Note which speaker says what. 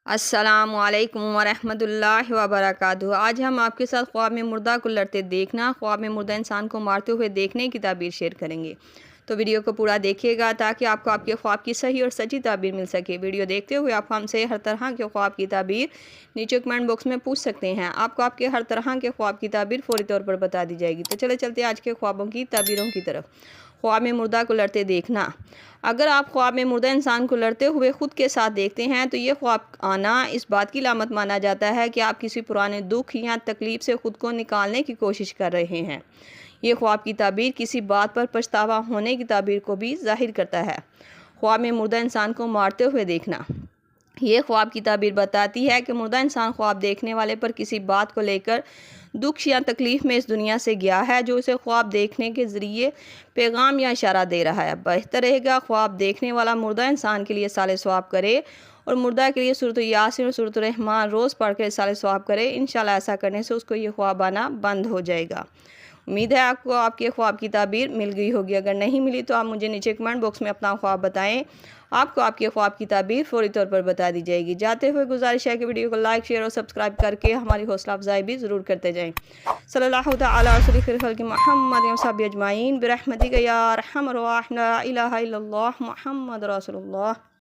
Speaker 1: السلام علیکم ورحمۃ اللہ وبرکاتہ۔ آج ہم آپ کے ساتھ خواب میں مردہ کو لڑتے دیکھنا، خواب میں مردہ انسان کو مارتے ہوئے دیکھنے کی تعبیر شیئر کریں گے۔ تو ویڈیو کو پورا دیکھیے گا تاکہ آپ کو آپ کے خواب کی صحیح اور سچی تعبیر مل سکے۔ ویڈیو دیکھتے ہوئے آپ ہم سے ہر طرح کے خواب کی تعبیر نیچے کمنٹ باکس میں پوچھ سکتے ہیں۔ آپ کو آپ کے ہر طرح کے خواب کی تعبیر فوری طور پر بتا دی جائے گی۔ تو چلتے آج کے خوابوں کی تعبیروں کی طرف۔ خواب میں مردہ کو لڑتے دیکھنا۔ اگر آپ خواب میں مردہ انسان کو لڑتے ہوئے خود کے ساتھ دیکھتے ہیں تو یہ خواب آنا اس بات کی علامت مانا جاتا ہے کہ آپ کسی پرانے دکھ یا تکلیف سے خود کو نکالنے کی کوشش کر رہے ہیں۔ یہ خواب کی تعبیر کسی بات پر پچھتاوا ہونے کی تعبیر کو بھی ظاہر کرتا ہے۔ خواب میں مردہ انسان کو مارتے ہوئے دیکھنا۔ یہ خواب کی تعبیر بتاتی ہے کہ مردہ انسان خواب دیکھنے والے پر کسی بات کو لے کر دکھ یا تکلیف میں اس دنیا سے گیا ہے، جو اسے خواب دیکھنے کے ذریعے پیغام یا اشارہ دے رہا ہے۔ بہتر رہے گا خواب دیکھنے والا مردہ انسان کے لیے سال ثواب کرے اور مردہ کے لیے سورۃ یاسین اور سورۃ الرحمن روز پڑھ کر سال ثواب کرے۔ انشاءاللہ ایسا کرنے سے اس کو یہ خواب آنا بند ہو جائے گا۔ امید ہے آپ کو آپ کے خواب کی تعبیر مل گئی ہوگی۔ اگر نہیں ملی تو آپ مجھے نیچے کمنٹ باکس میں اپنا خواب بتائیں، آپ کو آپ کے خواب کی تعبیر فوری طور پر بتا دی جائے گی۔ جاتے ہوئے گزارش ہے کہ ویڈیو کو لائک، شیئر اور سبسکرائب کر کے ہماری حوصلہ افزائی بھی ضرور کرتے جائیں۔ صلی اللہ تعالی علیہ خیر خلق محمد و صحبہ اجمعین برحمتک یا ارحم الراحمین، لا الہ الا اللہ محمد رسول اللہ۔